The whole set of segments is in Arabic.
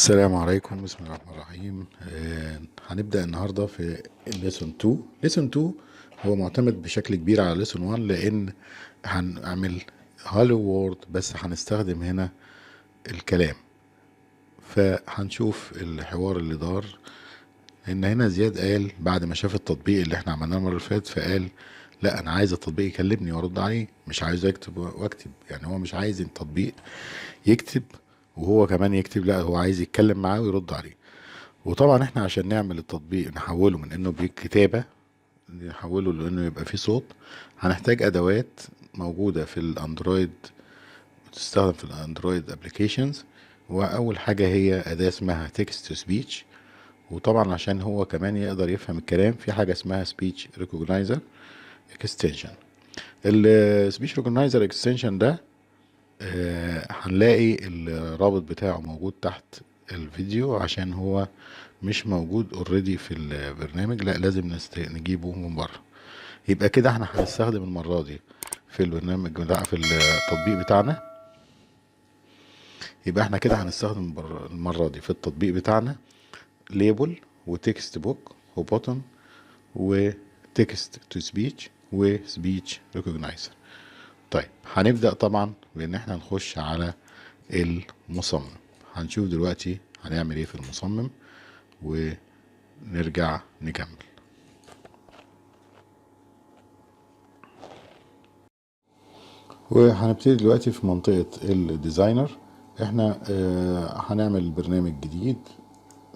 السلام عليكم، بسم الله الرحمن الرحيم. هنبدأ النهاردة في الليسون 2. ليسون 2 هو معتمد بشكل كبير على ليسون 1، لأن هنعمل هالو وورد بس هنستخدم هنا الكلام. فهنشوف الحوار اللي دار، ان هنا زياد قال بعد ما شاف التطبيق اللي احنا عملناه المرة اللي فاتت، فقال لا انا عايز التطبيق يكلمني وارد عليه، مش عايز اكتب واكتب. يعني هو مش عايز التطبيق يكتب وهو كمان يكتب، لا هو عايز يتكلم معاه ويرد عليه. وطبعا احنا عشان نعمل التطبيق نحوله من انه بكتابة نحوله لانه يبقى فيه صوت، هنحتاج ادوات موجودة في الاندرويد، بتستخدم في الاندرويد ابليكيشنز. واول حاجة هي اداة اسمها تكست تو سبيتش. وطبعا عشان هو كمان يقدر يفهم الكلام، في حاجة اسمها سبيتش ريكوجنايزر اكستنشن. السبيتش ريكوجنايزر اكستنشن ده هنلاقي الرابط بتاعه موجود تحت الفيديو، عشان هو مش موجود اوريدي في البرنامج، لا لازم نجيبه من بره. يبقى كده احنا هنستخدم المرة دي في البرنامج بتاع في التطبيق بتاعنا. يبقى احنا كده هنستخدم المرة دي في التطبيق بتاعنا ليبل وتكست بوك وبوتن وتكست تو سبيتش وسبيتش ريكوجنايزر. طيب هنبدأ طبعا بان احنا نخش على المصمم. هنشوف دلوقتي هنعمل ايه في المصمم ونرجع نكمل. وهنبتدي دلوقتي في منطقة الديزاينر. احنا هنعمل برنامج جديد،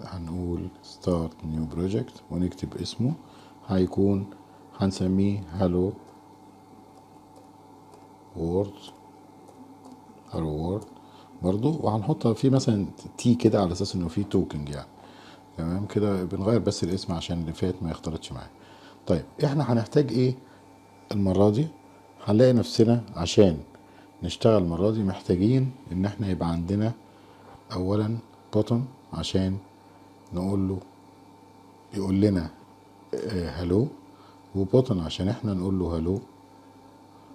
هنقول start new project ونكتب اسمه. هيكون هنسميه hello world برضو، وهنحط فيه مثلا تي كده على اساس انه فيه توكنج يعني. تمام كده، بنغير بس الاسم عشان اللي فات ما يختلطش معاه. طيب احنا هنحتاج ايه المرة دي؟ هنلاقي نفسنا عشان نشتغل المرة دي محتاجين ان احنا يبقى عندنا اولا بوتن عشان نقول له يقول لنا هلو، وبوتن عشان احنا نقول له هلو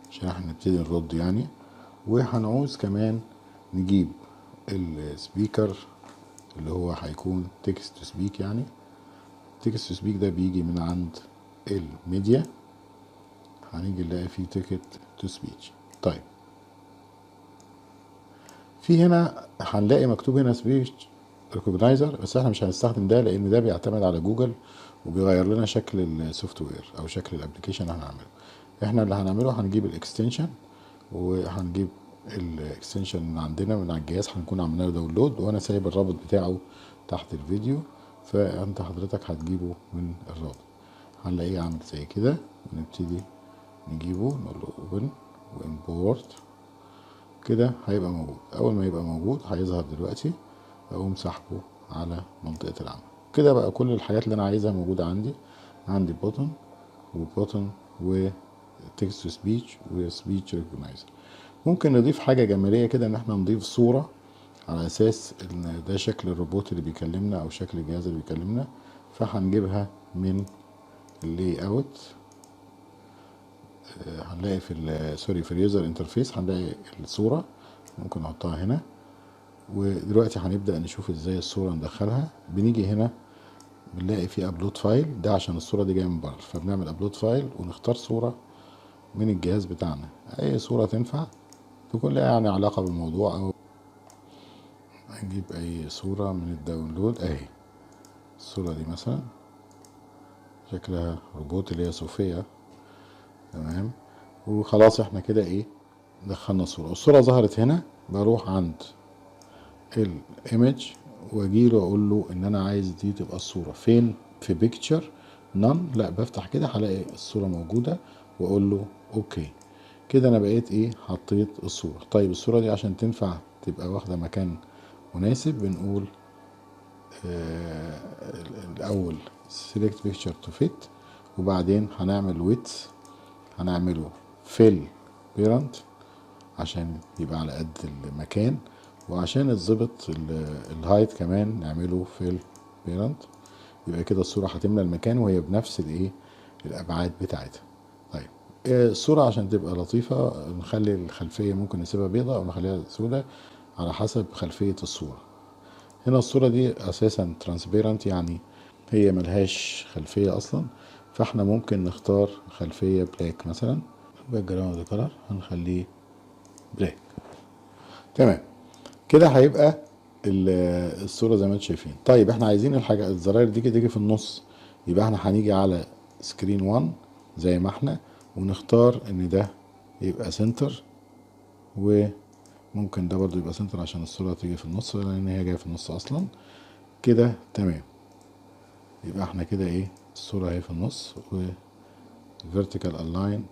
عشان احنا نبتدي نرد يعني. وهنعوز كمان نجيب السبيكر اللي هو هيكون تكست تو سبيك. يعني تكست تو سبيك ده بيجي من عند الميديا، هنيجي نلاقي فيه تيكت تو سبيتش. طيب في هنا هنلاقي مكتوب هنا سبيتش ريكوجنايزر، بس احنا مش هنستخدم ده لان ده بيعتمد على جوجل وبيغير لنا شكل السوفت وير او شكل الابلكيشن اللي هنعمله. احنا اللي هنعمله هنجيب الاكستنشن، وهنجيب الاكستنشن من عندنا من على الجهاز، هنكون عملنا له داونلود وانا سايب الرابط بتاعه تحت الفيديو، فانت حضرتك هتجيبه من الرابط. هنلاقيه عامل زي كده، ونبتدي نجيبه نقول له اوبن وامبورت كده، هيبقى موجود. اول ما يبقى موجود هيظهر دلوقتي، اقوم سحبه على منطقة العمل. كده بقى كل الحاجات اللي انا عايزها موجودة عندي بوتن وبوتن وتكست تو سبيتش وسبيتش ريكوجنايزر. ممكن نضيف حاجة جمالية كده، ان احنا نضيف صورة على اساس ان ده شكل الروبوت اللي بيكلمنا او شكل الجهاز اللي بيكلمنا، فهنجيبها من اللي اوت. هنلاقي في اليوزر انترفيس هنلاقي الصورة، ممكن نحطها هنا. ودلوقتي هنبدأ نشوف ازاي الصورة ندخلها. بنيجي هنا بنلاقي في ابلود فايل، ده عشان الصورة دي جاية من بره، فبنعمل ابلود فايل ونختار صورة من الجهاز بتاعنا، اي صورة تنفع تكون لها يعني علاقة بالموضوع، او هنجيب اي صورة من الداونلود اهي. الصورة دي مثلا شكلها روبوت اللي هي صوفيا. تمام، وخلاص احنا كده ايه دخلنا الصورة ظهرت هنا. بروح عند الايمج واجيله اقول له ان انا عايز دي تبقى الصورة فين، في بيكتشر نون، لا بفتح كده هلاقي الصورة موجودة واقول له اوكي. كده انا بقيت ايه حطيت الصورة. طيب الصورة دي عشان تنفع تبقى واخدة مكان مناسب بنقول الاول select picture to fit، وبعدين هنعمل width هنعمله fill parent عشان يبقى على قد المكان، وعشان الظبط الهايت كمان نعمله fill parent. يبقى كده الصورة هتملى المكان وهي بنفس الايه الابعاد بتاعتها. طيب الصورة عشان تبقى لطيفة نخلي الخلفية ممكن نسيبها بيضة او نخليها سوداء على حسب خلفية الصورة. هنا الصورة دي اساسا ترانسبيرنت، يعني هي ملهاش خلفية اصلا، فاحنا ممكن نختار خلفية بلاك مثلا. باك جراوند كلر هنخليه بلاك. تمام كده هيبقى الصورة زي ما انتم شايفين. طيب احنا عايزين الحاجة الزراير دي تيجي في النص، يبقى احنا هنيجي على سكرين 1 زي ما احنا، ونختار ان ده يبقى سنتر، وممكن ده برضو يبقى سنتر عشان الصورة تيجي في النص لان هي جاية في النص اصلا. كده تمام، يبقى احنا كده ايه، الصورة اهي في النص، والفيرتيكال الاين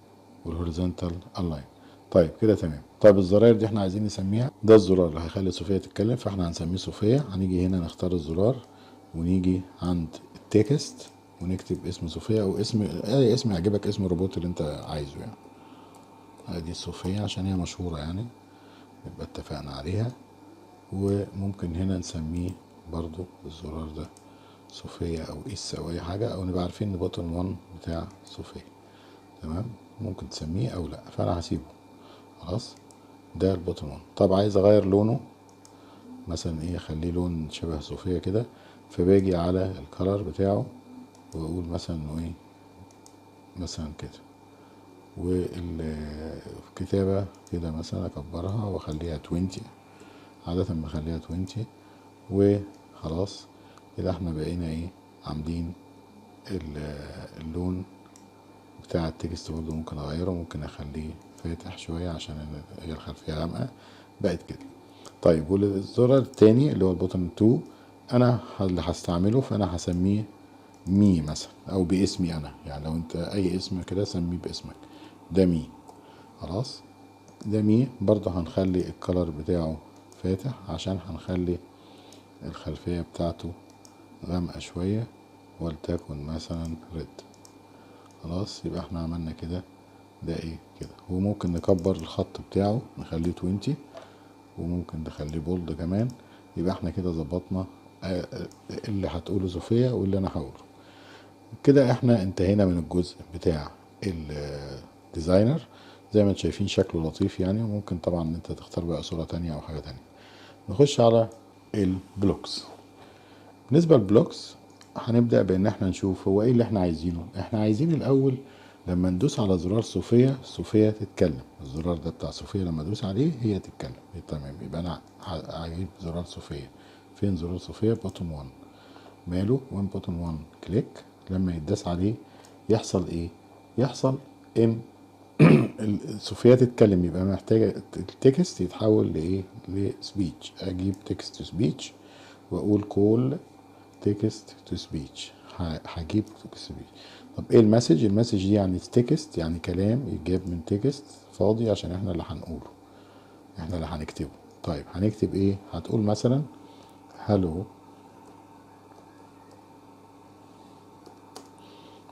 والهوريزونتال الاين. طيب كده تمام. طيب الزراير دي احنا عايزين نسميها، ده الزرار اللي هيخلي صوفيا تتكلم، فاحنا هنسميه صوفيا. هنيجي هنا نختار الزرار، ونيجي عند التكست ونكتب اسم صوفيا، او اسم اي اسم يعجبك، اسم الروبوت اللي انت عايزه يعني. ادي صوفيا عشان هي مشهورة يعني، يبقى اتفقنا عليها. وممكن هنا نسميه برضو الزرار ده صوفيا او اس او اي حاجة، او نبقى عارفين ان بوتن 1 بتاع صوفيا. تمام، ممكن تسميه او لا، فانا هسيبه خلاص. ده البوتن 1. طب عايز اغير لونه مثلا ايه، اخليه لون شبه صوفيا كده، فباجي على الكلر بتاعه واقول مثلا انه ايه، مثلا كده. والكتابة كده مثلا اكبرها واخليها 20، عادة بخليها 20. وخلاص كده احنا بقينا ايه، عاملين اللون بتاع التكست. برضه ممكن اغيره، ممكن اخليه فاتح شوية عشان هي الخلفية غامقة، بقت كده. طيب والزرار التاني اللي هو البوتن 2، انا اللي هستعمله، فانا هسميه مي مثلا او باسمي انا، يعني لو انت اي اسم كده سميه باسمك. ده مي، خلاص. ده مي برضه هنخلي الكلر بتاعه فاتح عشان هنخلي الخلفية بتاعته غامقة شوية، ولتكن مثلا ريد. خلاص يبقى احنا عملنا كده. ده ايه كده، وممكن نكبر الخط بتاعه نخليه 20، وممكن نخليه بولد كمان. يبقى احنا كده ظبطنا اللي هتقوله صوفيا واللي انا هقوله. كده احنا انتهينا من الجزء بتاع الديزاينر. زي ما انتم شايفين شكله لطيف يعني، وممكن طبعا انت تختار بقى صورة تانية او حاجة تانية. نخش على البلوكس. بالنسبة للبلوكس هنبدأ بان احنا نشوف هو ايه اللي احنا عايزينه. احنا عايزين الاول لما ندوس على زرار صوفيا، صوفيا تتكلم. الزرار ده بتاع صوفيا لما ادوس عليه هي تتكلم. تمام، يبقى انا هجيب زرار صوفيا. فين زرار صوفيا؟ بوتون 1. ماله؟ وين بوتون 1 كليك. لما يتداس عليه يحصل ايه؟ يحصل ان صوفيا تتكلم، يبقى محتاجة التكست يتحول لايه؟ لسبيتش. اجيب تكست تو سبيتش واقول كول تكست تو سبيتش. هجيب تكست سبيتش. طب ايه المسج؟ المسج دي يعني تكست، يعني كلام يتجاب من تكست فاضي عشان احنا اللي هنقوله، احنا اللي هنكتبه. طيب هنكتب ايه؟ هتقول مثلا hello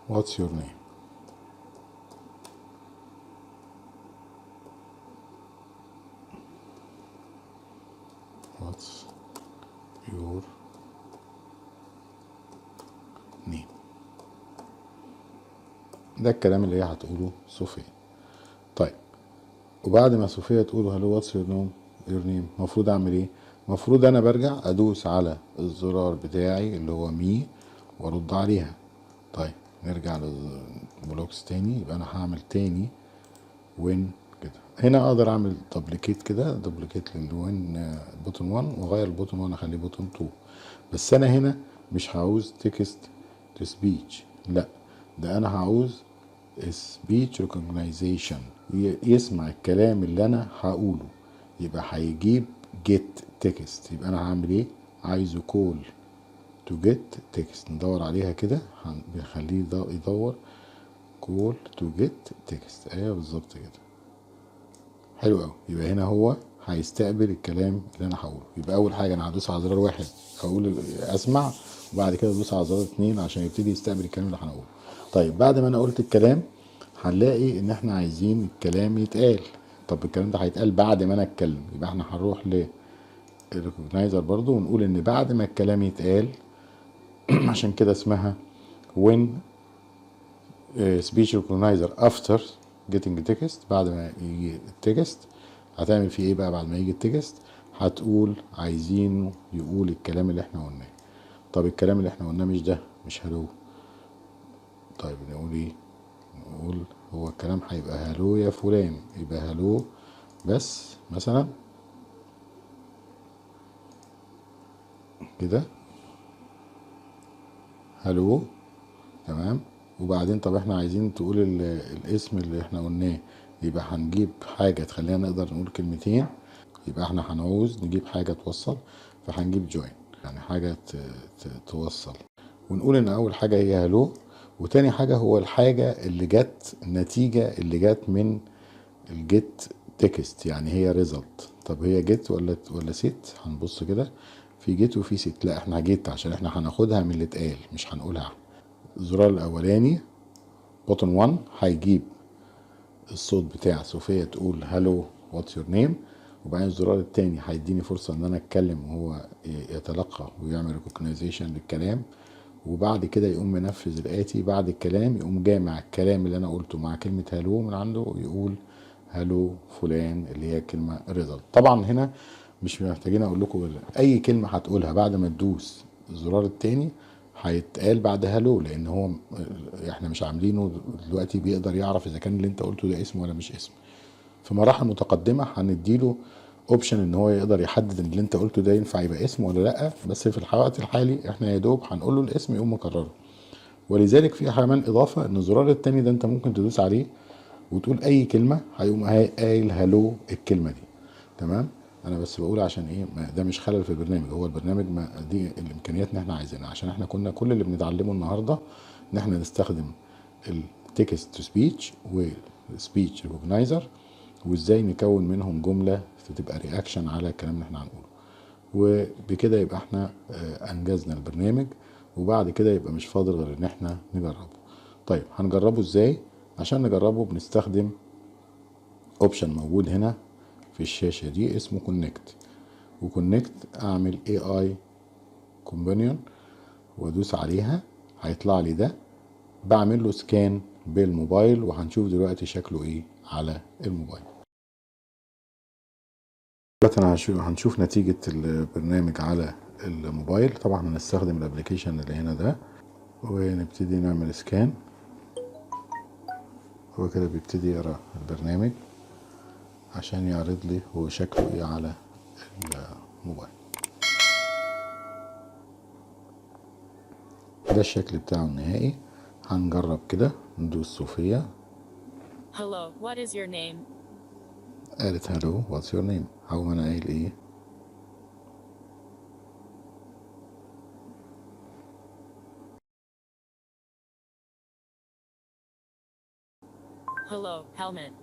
what's your name. what's your name. ده الكلام اللي هي هتقوله صوفيا. طيب وبعد ما صوفيا تقول هلو واتس يور نيم، المفروض اعمل ايه؟ المفروض انا برجع ادوس على الزرار بتاعي اللي هو مي وارد عليها. طيب نرجع للبلوكس تاني. يبقى انا هعمل تاني وين كده. هنا اقدر اعمل دوبليكيت كده، دوبليكيت للوين بوتون 1، واغير البوتون 1 اخليه بوتون 2. بس انا هنا مش هعوز تكست تو سبيتش، لا، ده انا هعوز speech recognition، يسمع الكلام اللي انا هقوله. يبقى هيجيب get text. يبقى انا هعمل ايه؟ عايزه call to get text. ندور عليها كده، بنخليه يدور call to get text. ايوه بالظبط كده، حلو قوي. يبقى هنا هو هيستقبل الكلام اللي انا هقوله. يبقى اول حاجه انا هدوس على زرار واحد اقول اسمع، وبعد كده ادوس على زرار اتنين عشان يبتدي يستقبل الكلام اللي هنقوله. طيب بعد ما انا قلت الكلام هنلاقي ان احنا عايزين الكلام يتقال. طب الكلام ده هيتقال بعد ما انا اتكلم، يبقى احنا هنروح للريكوجنايزر برضو ونقول ان بعد ما الكلام يتقال عشان كده اسمها when speech recognizer after getting text. بعد ما يجي التكست هتعمل فيه ايه بقى؟ بعد ما يجي التكست هتقول عايزين يقول الكلام اللي احنا قلناه. طب الكلام اللي احنا قلناه مش ده، مش هلو. طيب نقول ايه؟ نقول هو الكلام هيبقى هلو يا فلان، يبقى هلو بس مثلا كده، هلو. تمام. وبعدين طب احنا عايزين تقول الاسم اللي احنا قلناه، يبقى هنجيب حاجة تخلينا نقدر نقول كلمتين. يبقى احنا هنعوز نجيب حاجة توصل، فهنجيب جوين، يعني حاجة توصل. ونقول ان اول حاجة هي هلو، وتاني حاجة هو الحاجة اللي جت، النتيجة اللي جت من الجيت تكست، يعني هي ريزلت. طب هي جيت ولا سيت؟ هنبص كده في جيت وفي سيت. لا احنا جيت عشان احنا هناخدها من اللي اتقال مش هنقولها. الزرار الاولاني بوتن 1 هيجيب الصوت بتاع صوفيا تقول هالو واتس يور نيم، وبعدين الزرار التاني هيديني فرصة ان انا اتكلم وهو يتلقى ويعمل ريكوجنايزيشن للكلام، وبعد كده يقوم منفذ الاتي بعد الكلام، يقوم جامع الكلام اللي انا قلته مع كلمة هالو من عنده ويقول هالو فلان اللي هي كلمة ريزلت. طبعا هنا مش محتاجين اقول لكم اي كلمة هتقولها بعد ما تدوس الزرار التاني هيتقال بعد هالو، لان هو احنا مش عاملينه دلوقتي بيقدر يعرف اذا كان اللي انت قلته ده اسم ولا مش اسم. في مراحل متقدمه هنديله اوبشن ان هو يقدر يحدد ان اللي انت قلته ده ينفع يبقى اسم ولا لا، بس في الوقت الحالي احنا يا دوب هنقول له الاسم يقوم مكرره. ولذلك في كمان اضافه ان الزرار التاني ده انت ممكن تدوس عليه وتقول اي كلمه هيقوم قايل هالو الكلمه دي. تمام. انا بس بقول عشان ايه، ده مش خلل في البرنامج، هو البرنامج ما دي الامكانيات اللي احنا عايزينها، عشان احنا كنا كل اللي بنتعلمه النهارده ان احنا نستخدم التكست تو سبيتش والسبيتش ريكوجنايزر، وازاي نكون منهم جمله تبقى رياكشن على الكلام اللي احنا هنقوله. وبكده يبقى احنا انجزنا البرنامج، وبعد كده يبقى مش فاضل غير ان احنا نجربه. طيب هنجربه ازاي؟ عشان نجربه بنستخدم اوبشن موجود هنا في الشاشة دي اسمه كونكت. وكونكت اعمل اي اي كومبانيون وادوس عليها هيطلع لي ده، بعمل له سكان بالموبايل وهنشوف دلوقتي شكله ايه على الموبايل. دلوقتي هنشوف نتيجة البرنامج على الموبايل. طبعا هنستخدم الابليكيشن اللي هنا ده ونبتدي نعمل سكان. هو كده بيبتدي يقرا البرنامج عشان يعرض لي هو شكله ايه على الموبايل. ده الشكل بتاعه النهائي. هنجرب كده ندوس صوفيا. Hello, what is your name? قالت هلو واتس يور نيم. هقوم انا قايل ايه؟ Hello, Helmet.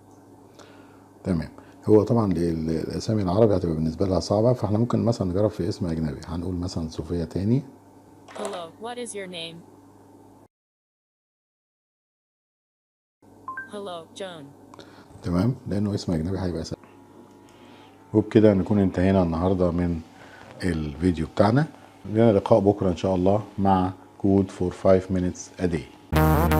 تمام. هو طبعا الاسامي العربي هتبقى بالنسبه لها صعبه، فاحنا ممكن مثلا نجرب في اسم اجنبي. هنقول مثلا صوفيا تاني. Hello, what is your name? Hello, Joan. تمام، لانه اسم اجنبي هيبقى سهل. وبكده نكون انتهينا النهارده من الفيديو بتاعنا. لنا لقاء بكره ان شاء الله مع كود for 5 minutes a day.